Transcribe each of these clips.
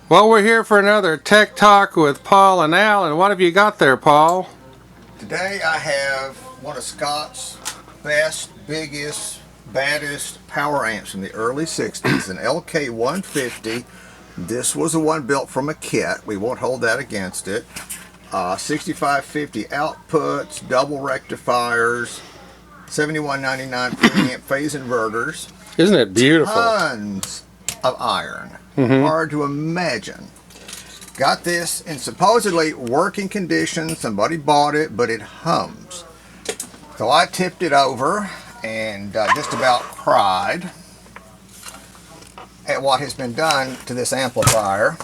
Well, we're here for another Tech Talk with Paul and Al, and what have you got there, Paul? Today I have one of Scott's best, biggest, baddest power amps from the early 60s, an LK150. This was the one built from a kit. We won't hold that against it. 6550 outputs, double rectifiers, 7199 preamp phase inverters. Isn't it beautiful? Tons of iron. Hard to imagine. Got this in supposedly working condition. Somebody bought it, but it hums. So I tipped it over and just about cried at what has been done to this amplifier.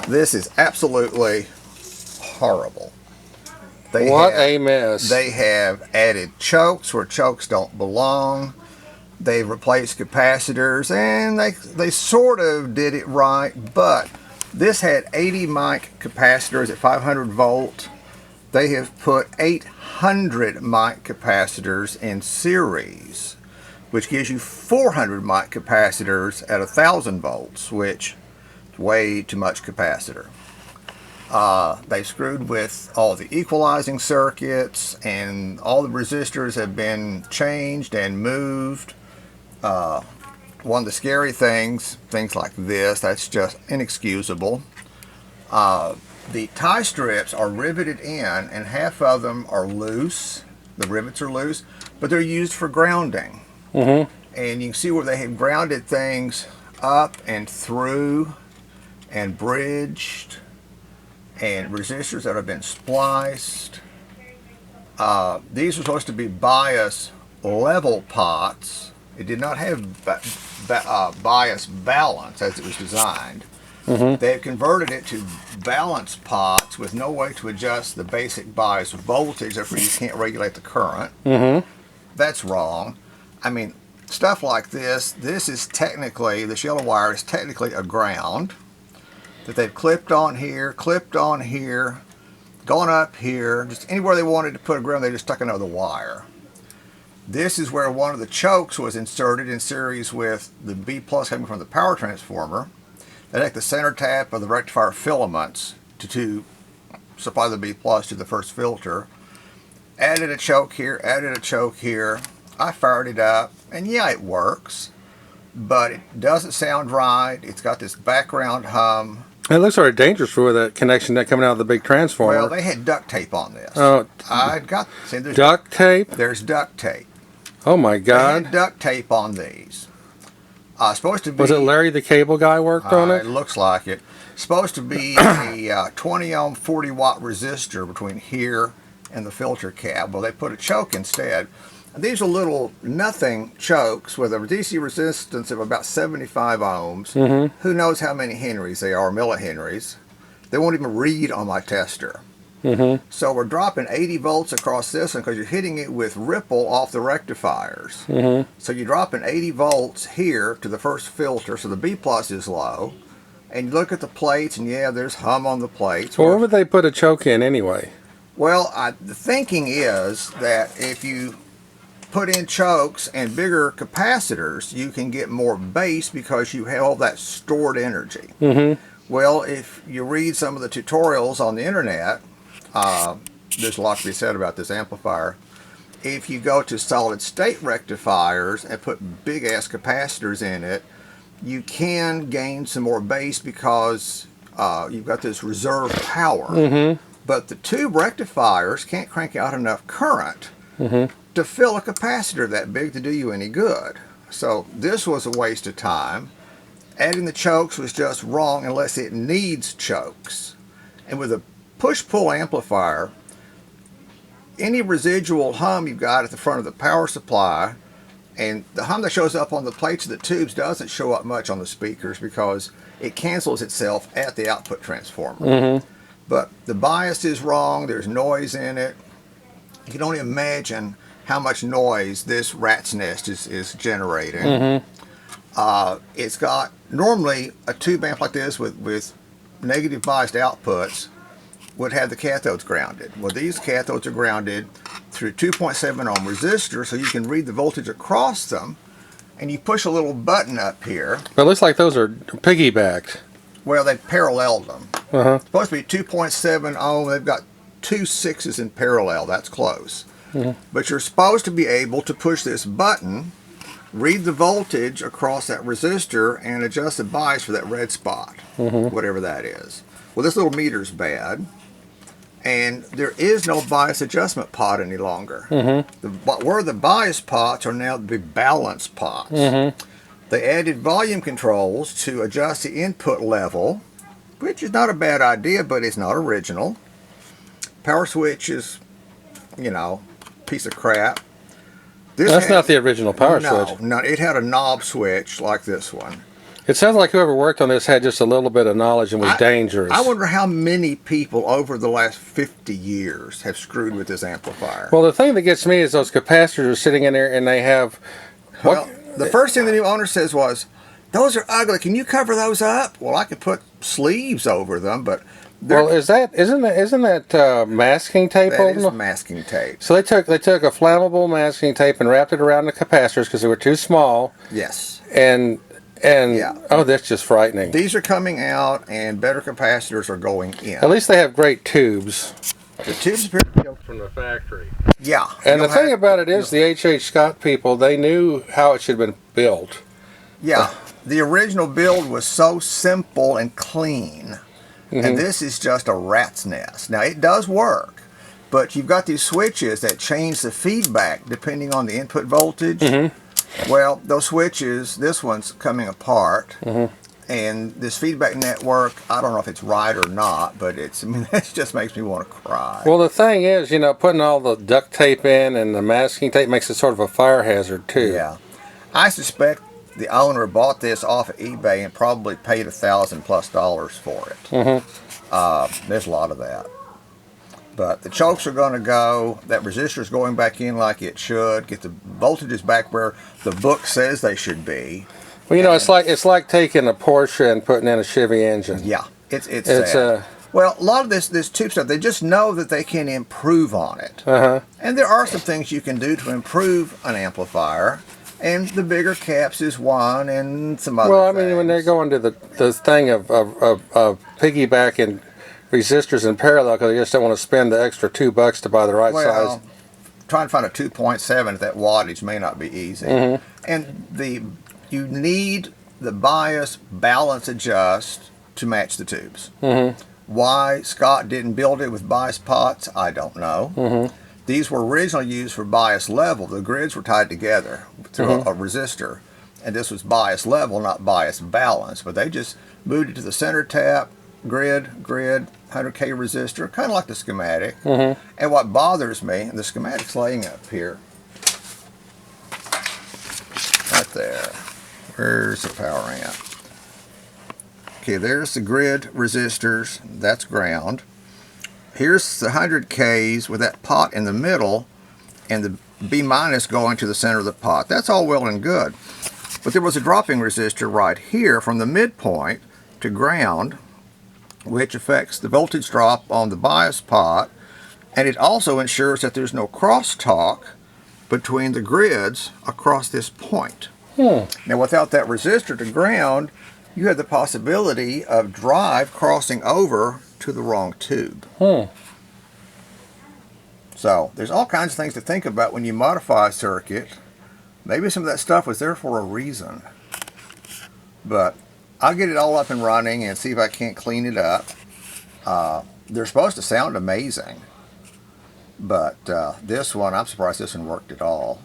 This is absolutely horrible. What a mess. They have added chokes where chokes don't belong. They've replaced capacitors, and they sort of did it right, but this had 80 mic capacitors at 500 volt. They have put 800 mic capacitors in series, which gives you 400 mic capacitors at 1000 volts, which is way too much capacitor. They screwed with all the equalizing circuits, and all the resistors have been changed and moved. One of the scary things like this, that's just inexcusable. The tie strips are riveted in, and half of them are loose. The rivets are loose, but they're used for grounding. And you can see where they have grounded things up and through and bridged, and resistors that have been spliced. These were supposed to be bias level pots. It did not have bias balance as it was designed. They have converted it to balance pots with no way to adjust the basic bias voltage, therefore you can't regulate the current. That's wrong. I mean, stuff like this is technically, this yellow wire is technically a ground that they've clipped on here, gone up here, just anywhere they wanted to put a ground, they just stuck another wire. This is where one of the chokes was inserted in series with the B plus coming from the power transformer. They take the center tap of the rectifier filaments to supply the B plus to the first filter. Added a choke here, added a choke here. I fired it up, and yeah, it works, but it doesn't sound right. It's got this background hum. It looks sort of dangerous for that connection that coming out of the big transformer. Well, they had duct tape on this. Oh, there's duct tape? There's duct tape. Oh my God! They had duct tape on these. Supposed to be. Was it Larry the Cable Guy worked on it? It looks like it. Supposed to be a 20 ohm 40 watt resistor between here and the filter cap. Well, they put a choke instead. These are little nothing chokes with a DC resistance of about 75 ohms. Who knows how many henries they are, millihenries. They won't even read on my tester. So we're dropping 80 volts across this one because you're hitting it with ripple off the rectifiers. So you're dropping 80 volts here to the first filter, so the B plus is low. And you look at the plates, and yeah, there's hum on the plates. Well, where would they put a choke in anyway? Well, the thinking is that if you put in chokes and bigger capacitors, you can get more bass because you have all that stored energy. Well, if you read some of the tutorials on the internet, there's a lot to be said about this amplifier. If you go to solid state rectifiers and put big ass capacitors in it, you can gain some more bass because you've got this reserve power. But the tube rectifiers can't crank out enough current to fill a capacitor that big to do you any good. So this was a waste of time. Adding the chokes was just wrong unless it needs chokes. And with a push-pull amplifier, any residual hum you've got at the front of the power supply, and the hum that shows up on the plates of the tubes doesn't show up much on the speakers because it cancels itself at the output transformer. But the bias is wrong, there's noise in it. You can only imagine how much noise this rat's nest is generating. It's got normally a tube amp like this with negative biased outputs would have the cathodes grounded. Well, these cathodes are grounded through 2.7 ohm resistors, so you can read the voltage across them, and you push a little button up here. But it looks like those are piggybacked. Well, they paralleled them. Uh-huh. Supposed to be 2.7 ohm. They've got 2 6s in parallel. That's close. But you're supposed to be able to push this button, read the voltage across that resistor, and adjust the bias for that red spot, whatever that is. Well, this little meter's bad, and there is no bias adjustment pot any longer. Where the bias pots are now the balance pots. They added volume controls to adjust the input level, which is not a bad idea, but it's not original. Power switch is, you know, piece of crap. That's not the original power switch. No, it had a knob switch like this one. It sounds like whoever worked on this had just a little bit of knowledge and was dangerous. I wonder how many people over the last 50 years have screwed with this amplifier. Well, the thing that gets me is those capacitors are sitting in there and they have... Well, the first thing the new owner says was, those are ugly. Can you cover those up? Well, I could put sleeves over them, but... Well, isn't that masking tape? That is masking tape. So they took a flammable masking tape and wrapped it around the capacitors because they were too small. Yes. And yeah. Oh, that's just frightening. These are coming out, and better capacitors are going in. At least they have great tubes. The tubes appear to be from the factory. Yeah. And the thing about it is, the H.H. Scott people, they knew how it should have been built. Yeah. The original build was so simple and clean. And this is just a rat's nest. Now, it does work, but you've got these switches that change the feedback depending on the input voltage. Well, those switches, this one's coming apart, and this feedback network, I don't know if it's right or not, but it's, I mean, that just makes me want to cry. Well, the thing is, you know, putting all the duct tape in and the masking tape makes it sort of a fire hazard, too. Yeah. I suspect the owner bought this off of eBay and probably paid $1,000+ for it. There's a lot of that. But the chokes are going to go. That resistor is going back in like it should. Get the voltages back where the book says they should be. Well, you know, it's like taking a Porsche and putting in a Chevy engine. Yeah, it's sad. Well, a lot of this tube stuff, they just know that they can improve on it. And there are some things you can do to improve an amplifier. And the bigger caps is one, and some other things. Well, I mean, when they're going to the thing of piggybacking resistors in parallel because they just don't want to spend the extra $2 to buy the right size. Trying to find a 2.7 at that wattage may not be easy. And you need the bias balance adjust to match the tubes. Why Scott didn't build it with bias pots, I don't know. These were originally used for bias level. The grids were tied together through a resistor, and this was bias level, not bias balance. But they just moved it to the center tap, grid, 100K resistor, kind of like the schematic. And what bothers me, the schematic's laying up here, right there. Where's the power amp? Okay, there's the grid resistors. That's ground. Here's the 100Ks with that pot in the middle and the B- going to the center of the pot. That's all well and good. But there was a dropping resistor right here from the midpoint to ground, which affects the voltage drop on the bias pot, and it also ensures that there's no crosstalk between the grids across this point. Now, without that resistor to ground, you have the possibility of drive crossing over to the wrong tube. So there's all kinds of things to think about when you modify a circuit. Maybe some of that stuff was there for a reason. But I'll get it all up and running and see if I can't clean it up. They're supposed to sound amazing. But this one, I'm surprised this one worked at all.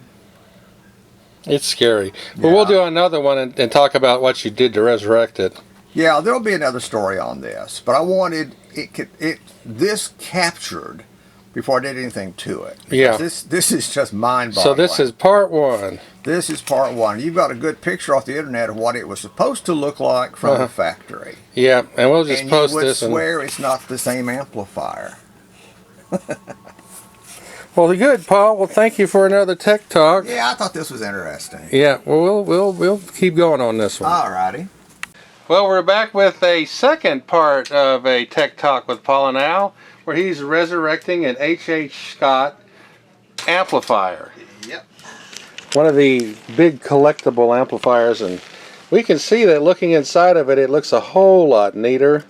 It's scary. But we'll do another one and talk about what you did to resurrect it. Yeah, there'll be another story on this. But I wanted this captured before I did anything to it. Yeah. This is just mind-boggling. So this is part one. This is part one. You've got a good picture off the internet of what it was supposed to look like from the factory. Yeah, and we'll just post this. And you would swear it's not the same amplifier. Well, good, Paul. Well, thank you for another Tech Talk. Yeah, I thought this was interesting. Yeah, well, we'll keep going on this one. All righty. Well, we're back with a second part of a Tech Talk with Paul and Al, where he's resurrecting an H.H. Scott amplifier. Yep. one of the big collectible amplifiers, and we can see that looking inside of it, it looks a whole lot neater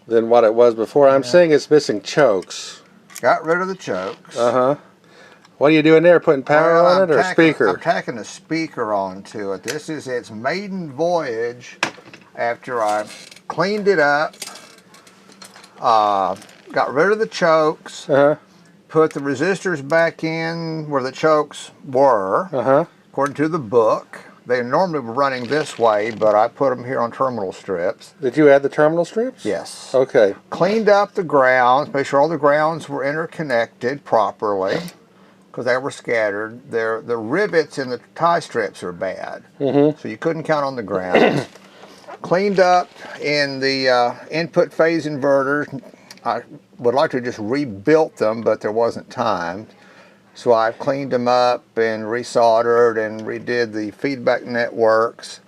than what it was before. I'm seeing it's missing chokes. Got rid of the chokes. What are you doing there? Putting power on it or a speaker? I'm tacking a speaker onto it. This is its maiden voyage after I cleaned it up, got rid of the chokes, put the resistors back in where the chokes were, according to the book. They normally were running this way, but I put them here on terminal strips. Did you add the terminal strips? Yes. Okay. Cleaned up the grounds, made sure all the grounds were interconnected properly, because they were scattered. The rivets in the tie strips are bad, so you couldn't count on the grounds. Cleaned up in the input phase inverters. I would like to just rebuilt them, but there wasn't time. So I cleaned them up and resoldered and redid the feedback networks.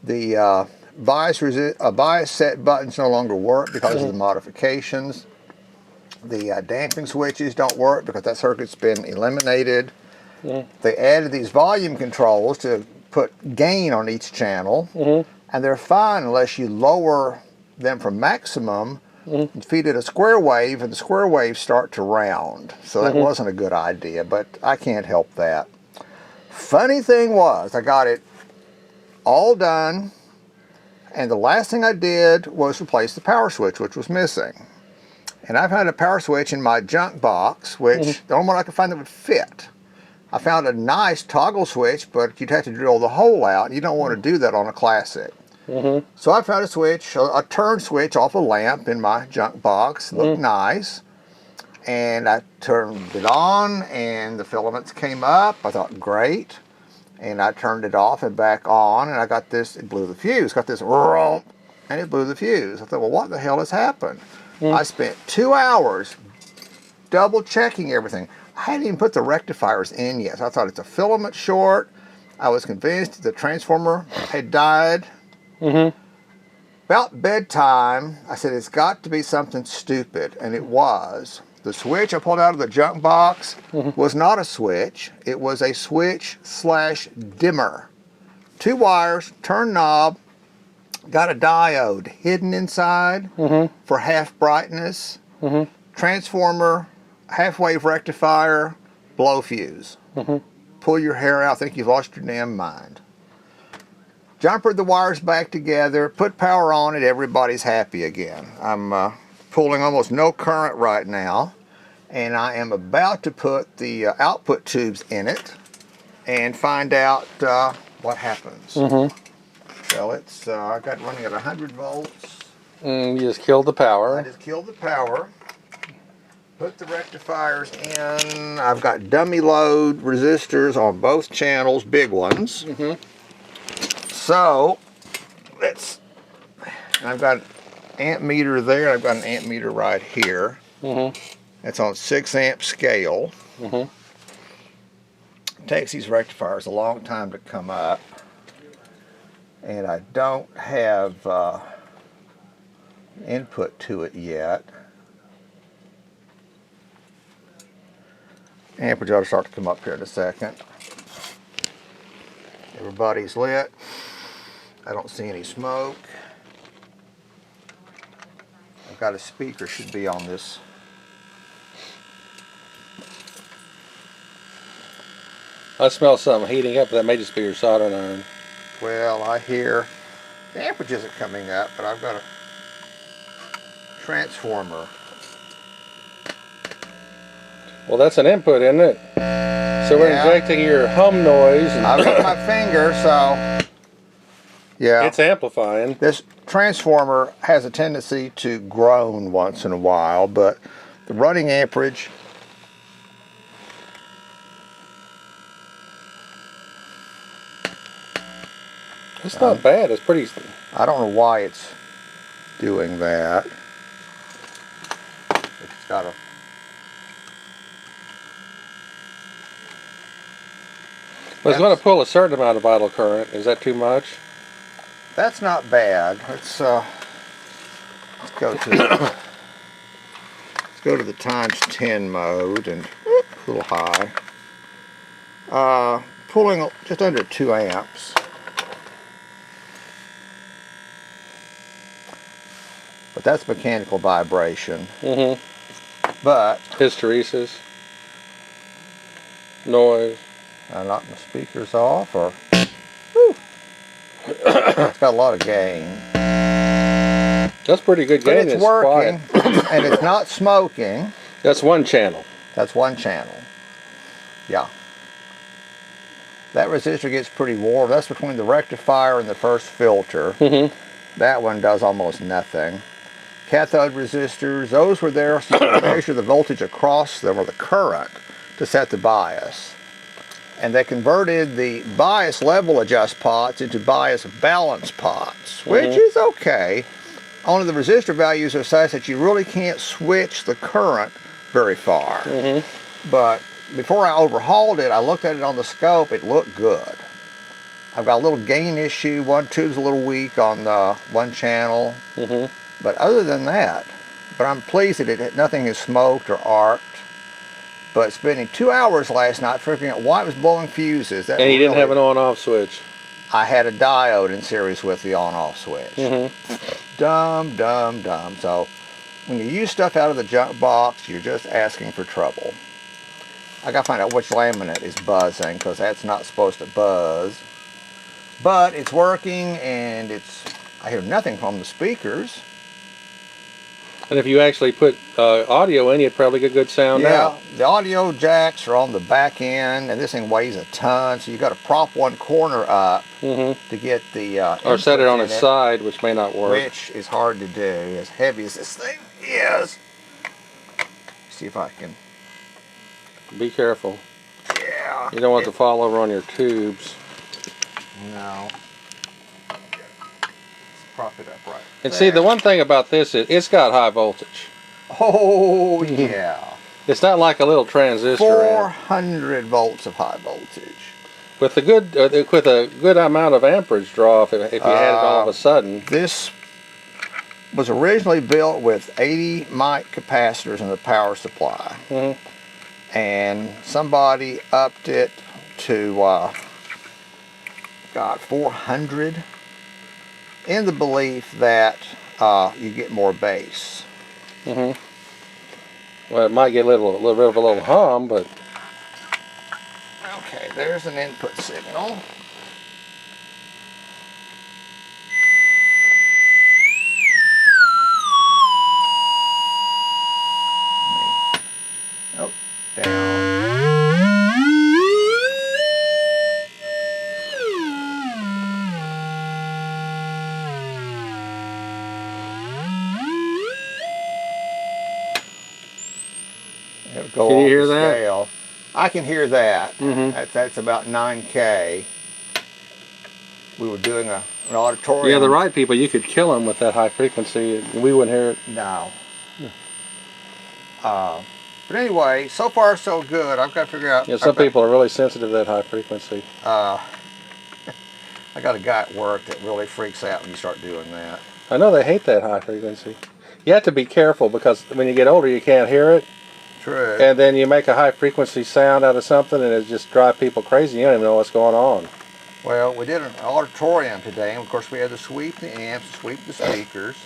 The bias set buttons no longer work because of the modifications. The damping switches don't work because that circuit's been eliminated. They added these volume controls to put gain on each channel, and they're fine unless you lower them from maximum and feed it a square wave, and the square waves start to round. So that wasn't a good idea, but I can't help that. Funny thing was, I got it all done, and the last thing I did was replace the power switch, which was missing. And I've had a power switch in my junk box, which the only one I could find that would fit. I found a nice toggle switch, but you'd have to drill the hole out, and you don't want to do that on a Classic. So I found a switch, a turn switch off a lamp in my junk box. Looked nice. And I turned it on, and the filaments came up. I thought, great. And I turned it off and back on, and I got this, it blew the fuse. Got this, and it blew the fuse. I thought, well, what the hell has happened? I spent 2 hours double checking everything. I hadn't even put the rectifiers in yet. So I thought it's a filament short. I was convinced the transformer had died. About bedtime, I said, it's got to be something stupid, and it was. The switch I pulled out of the junk box was not a switch. It was a switch / dimmer. 2 wires, turn knob, got a diode hidden inside for half brightness, transformer, half wave rectifier, blow fuse. Pull your hair out, think you've lost your damn mind. Jumpered the wires back together, put power on it, everybody's happy again. I'm pulling almost no current right now, and I am about to put the output tubes in it and find out what happens. So it's, I got running at 100 volts. You just killed the power. I just killed the power. Put the rectifiers in. I've got dummy load resistors on both channels, big ones. So, I've got an amp meter there, I've got an amp meter right here. It's on 6 amp scale. It takes these rectifiers a long time to come up. And I don't have input to it yet. Amperage ought to start to come up here in a second. Everybody's lit. I don't see any smoke. I've got a speaker, should be on this. I smell something heating up. That may just be your soldering iron. Well, I hear the amperage isn't coming up, but I've got a transformer. Well, that's an input, isn't it? So we're injecting your hum noise. And I've got my finger, so yeah. It's amplifying. This transformer has a tendency to groan once in a while, but the running amperage it's not bad. It's pretty. I don't know why it's doing that. It's got a Well, it's going to pull a certain amount of vital current. Is that too much? That's not bad. Let's go to let's go to the ×10 mode and a little high. pulling just under 2 amps. But that's mechanical vibration. But hysteresis, noise. I knocked my speakers off, or whew, it's got a lot of gain. That's pretty good gain. But it's working, and it's not smoking. That's one channel. That's one channel. Yeah. That resistor gets pretty warm. That's between the rectifier and the first filter. That one does almost nothing. Cathode resistors, those were there so you could measure the voltage across them, or the current, to set the bias. And they converted the bias level adjust pots into bias balance pots, which is okay. Only the resistor values are such that you really can't switch the current very far. But before I overhauled it, I looked at it on the scope. It looked good. I've got a little gain issue. One tube's a little weak on the one channel. But other than that, I'm pleased that nothing has smoked or arced. But spending 2 hours last night figuring out why it was blowing fuses. And you didn't have an on-off switch. I had a diode in series with the on-off switch. Dumb. So when you use stuff out of the junk box, you're just asking for trouble. I gotta find out which laminate is buzzing, because that's not supposed to buzz. But it's working, and I hear nothing from the speakers. And if you actually put audio in, you'd probably get good sound out. The audio jacks are on the back end, and this thing weighs a ton, so you got to prop one corner up to get the or set it on its side, which may not work. Which is hard to do, as heavy as this thing is. See if I can. Be careful. Yeah. You don't want to fall over on your tubes. No. Prop it up right And there. see, the one thing about this is it's got high voltage. Oh, yeah. It's not like a little transistor. 400 volts of high voltage. With a good amount of amperage draw, if you had it all of a sudden. This was originally built with 80 mic capacitors in the power supply. And somebody upped it to, 400. In the belief that you get more bass. Well, it might get a little bit of a little hum, but okay, there's an input signal. Oh, down. Can you hear that? Scale. I can hear that. That's about 9K. We were doing an auditorium. yeah, the right people, you could kill them with that high frequency, and we wouldn't hear it. No. But anyway, so far so good. I've got to figure out. Yeah, some people are really sensitive to that high frequency. I got a guy at work that really freaks out when you start doing that. I know they hate that high frequency. You have to be careful, because when you get older, you can't hear it. True. And then you make a high frequency sound out of something, and it just drives people crazy. You don't even know what's going on. Well, we did an auditorium today, and of course we had to sweep the amps, sweep the speakers.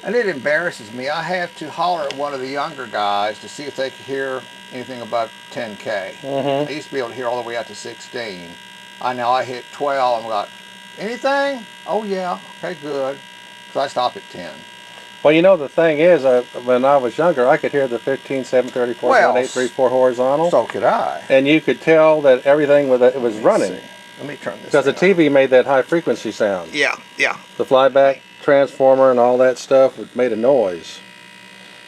And it embarrasses me. I have to holler at one of the younger guys to see if they could hear anything above 10K. I used to be able to hear all the way out to 16. I hit 12 and got, anything? Oh yeah, okay, good. So I stopped at 10. Well, you know, the thing is, when I was younger, I could hear the 15, 734, 1834 horizontal. So could I. And you could tell that everything it was running. Let me turn this Because the TV made that high frequency sound. Yeah. The flyback transformer and all that stuff made a noise.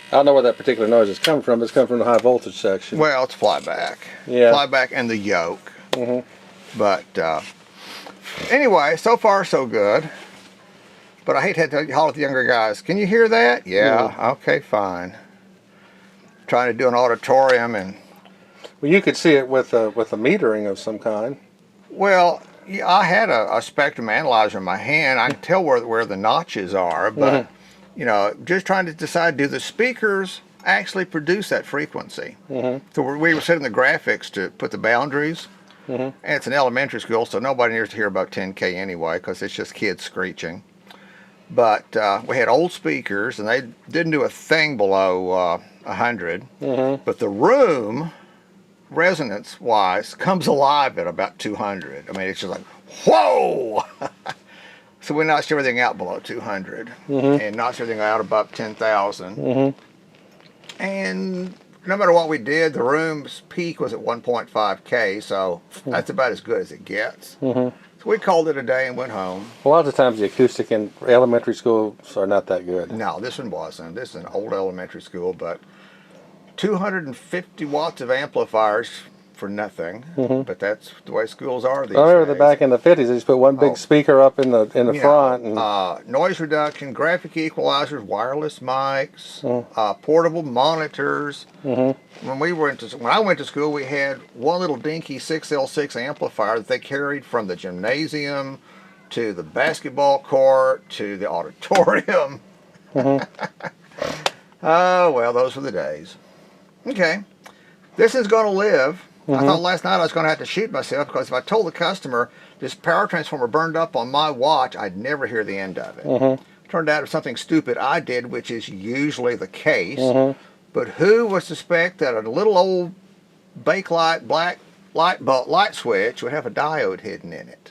I don't know where that particular noise is coming from, but it's coming from the high voltage section. Well, it's flyback. Yeah. Flyback and the yoke. But anyway, so far so good. But I hate to have to holler at the younger guys. Can you hear that? Yeah. Okay, fine. Trying to do an auditorium and. Well, you could see it with a metering of some kind. Well, yeah, I had a spectrum analyzer in my hand. I can tell where the notches are, but you know, just trying to decide, do the speakers actually produce that frequency? So we were setting the graphics to put the boundaries. And it's an elementary school, so nobody needs to hear about 10K anyway, because it's just kids screeching. But we had old speakers, and they didn't do a thing below 100. But the room, resonance-wise, comes alive at about 200. I mean, it's just like, whoa! So we notched everything out below 200, and notched everything out above 10,000. And no matter what we did, the room's peak was at 1.5K, so that's about as good as it gets. So we called it a day and went home. A lot of times the acoustic in elementary schools are not that good. No, this one wasn't. This is an old elementary school, but 250 watts of amplifiers for nothing. But that's the way schools are these days. I remember back in the 50s, they just put one big speaker up in the front. And noise reduction, graphic equalizers, wireless mics, portable monitors. When I went to school, we had one little dinky 6L6 amplifier that they carried from the gymnasium to the basketball court to the auditorium. Oh, well, those were the days. Okay, this is going to live. I thought last night I was going to have to shoot myself, because if I told the customer this power transformer burned up on my watch, I'd never hear the end of it. Turned out it was something stupid I did, which is usually the case. But who would suspect that a little old Bakelite black light switch would have a diode hidden in it?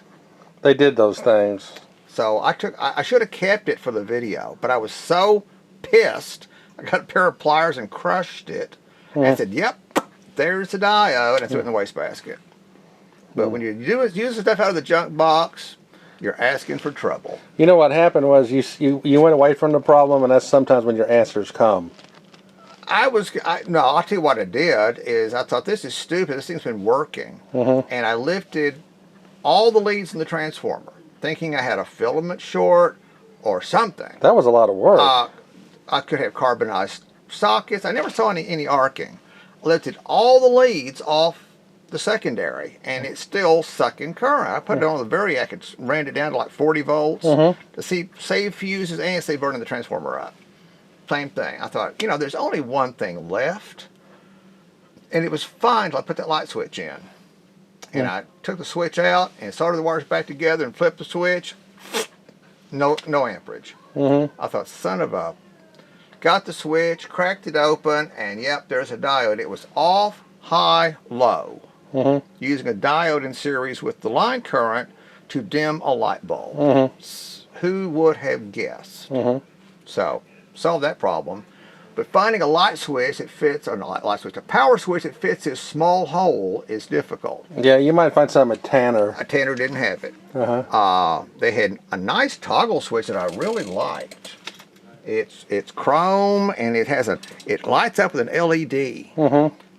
They did those things. So I should have kept it for the video, but I was so pissed. I got a pair of pliers and crushed it. And I said, yep, there's the diode, and I threw it in the wastebasket. But when you use the stuff out of the junk box, you're asking for trouble. You know what happened was you went away from the problem, and that's sometimes when your answers come. I'll tell you what I did is I thought, this is stupid. This thing's been working. And I lifted all the leads in the transformer, thinking I had a filament short or something. That was a lot of work. I could have carbonized sockets. I never saw any arcing. Lifted all the leads off the secondary, and it's still sucking current. I put it on the Variac and ran it down to like 40 volts to save fuses and save burning the transformer up. Same thing. I thought, there's only one thing left, and it was fine till I put that light switch in. And I took the switch out and soldered the wires back together and flipped the switch. No amperage. I thought, son of a... Got the switch, cracked it open, and yep, there's a diode. It was off, high, low. Using a diode in series with the line current to dim a light bulb. Who would have guessed? So, solved that problem. But finding a light switch that fits, or not light switch, a power switch that fits this small hole is difficult. Yeah, you might find something at Tanner. Tanner didn't have it. They had a nice toggle switch that I really liked. It's chrome, and it lights up with an LED,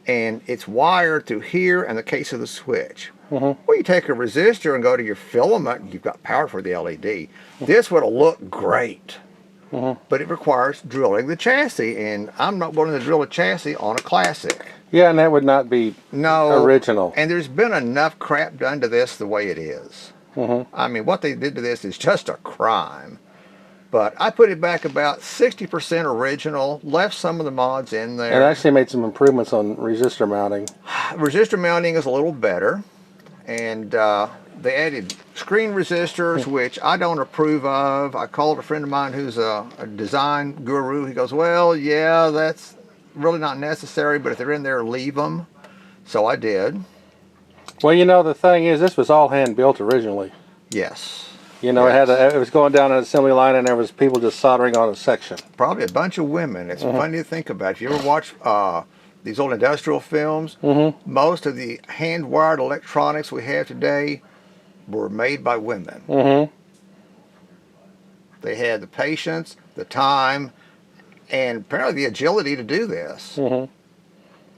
and it's wired through here and the case of the switch. Well, you take a resistor and go to your filament, and you've got power for the LED. This would have looked great, but it requires drilling the chassis, and I'm not willing to drill a chassis on a classic. Yeah, and that would not be original. And there's been enough crap done to this the way it is. I mean, what they did to this is just a crime. But I put it back about 60% original, left some of the mods in there. And actually made some improvements on resistor mounting. Resistor mounting is a little better. And they added screen resistors, which I don't approve of. I called a friend of mine who's a design guru. He goes, well, yeah, that's really not necessary, but if they're in there, leave them. So I did. Well, the thing is, this was all hand-built originally. Yes. It was going down an assembly line, and there was people just soldering on a section. Probably a bunch of women. It's funny to think about. If you ever watch these old industrial films, most of the hand-wired electronics we have today were made by women. They had the patience, the time, and apparently the agility to do this.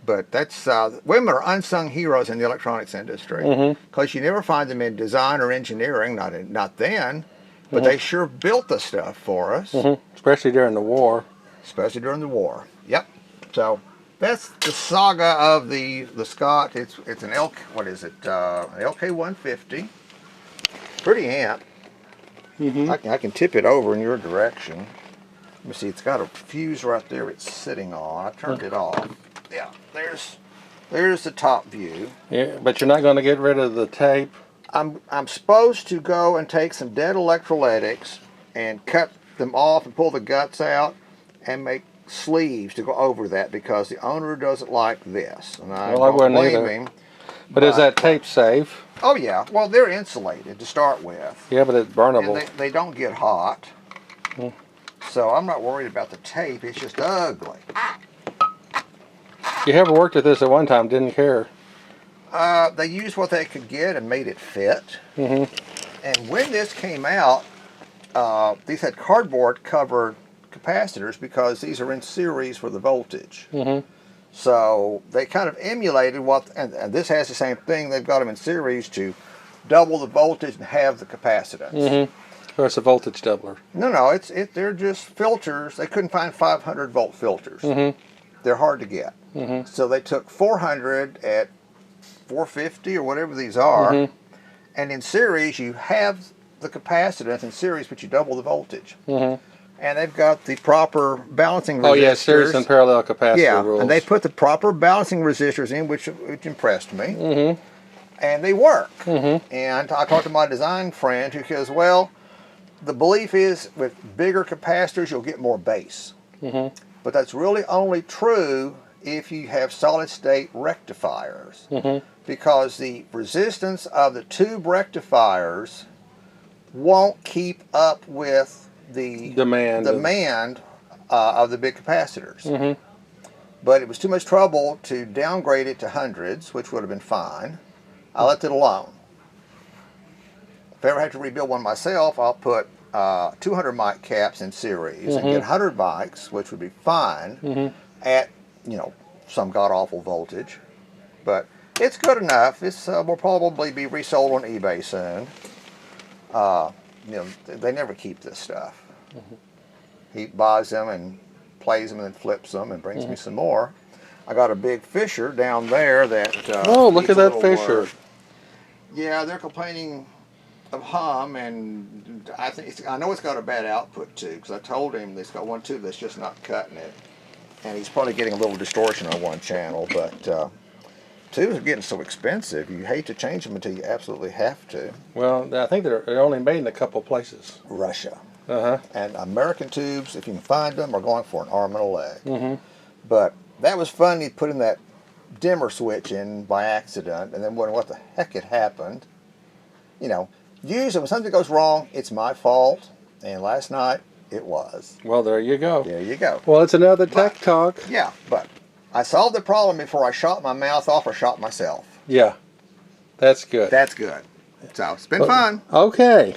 But that's women are unsung heroes in the electronics industry, because you never find them in design or engineering, not then, but they sure built the stuff for us. Especially during the war. Yep. So that's the saga of the Scott. It's an LK150. Pretty amp. I can tip it over in your direction. Let me see. It's got a fuse right there. It's sitting on. I turned it off. Yeah, there's There's the top view. Yeah, but you're not going to get rid of the tape. I'm supposed to go and take some dead electrolytics and cut them off and pull the guts out and make sleeves to go over that, because the owner doesn't like this. And I don't blame him. But is that tape safe? Oh yeah, well they're insulated to start with. Yeah, but it's burnable. And they don't get hot. Hmm. So I'm not worried about the tape, it's just ugly. You ever worked at this at one time, didn't care? They used what they could get and made it fit. Mm-hmm. And when this came out, these had cardboard covered capacitors because these are in series for the voltage. Mm-hmm. So they kind of emulated what, and this has the same thing, they've got them in series to double the voltage and have the capacitance. Mm-hmm. Or it's a voltage doubler. No, they're just filters. They couldn't find 500 volt filters. Mm-hmm. They're hard to get. Mm-hmm. So they took 400 at 450 or whatever these are, mm-hmm. and in series you have the capacitance in series, but you double the voltage. Mm-hmm. And they've got the proper balancing resistors. Oh yeah, series and parallel capacitor rules. And they put the proper balancing resistors in, which impressed me. Mm-hmm. And they work. Mm-hmm. And I talked to my design friend who says, well, the belief is with bigger capacitors you'll get more bass. Mm-hmm. But that's really only true if you have solid state rectifiers. Mm-hmm. Because the resistance of the tube rectifiers won't keep up with the demand of the big capacitors. Mm-hmm. But it was too much trouble to downgrade it to hundreds, which would have been fine. I left it alone. If I ever have to rebuild one myself, I'll put 200 mic caps in series mm-hmm. and get 100 mics, which would be fine mm-hmm. at, you know, some god-awful voltage. But it's good enough. It's will probably be resold on eBay soon. You know, they never keep this stuff. Mm-hmm. He buys them and plays them and then flips them and brings mm-hmm. me some more. I got a big Fisher down there that oh, look at that Fisher. Yeah, they're complaining of hum, and I know it's got a bad output tube, because I told him it's got one tube that's just not cutting it, and he's probably getting a little distortion on one channel. But tubes are getting so expensive, you hate to change them until you absolutely have to. Well, I think they're only made in a couple places. Russia. Uh-huh. And American tubes, if you can find them, are going for an arm and a leg. Mm-hmm. But that was funny, putting that dimmer switch in by accident and then wondering what the heck had happened. You know, usually when something goes wrong, it's my fault. And last night, it was. Well, there you go. There you go. Well, it's another tech talk. Yeah, but I solved the problem before I shot my mouth off or shot myself. Yeah, that's good. That's good. So it's been fun. Okay.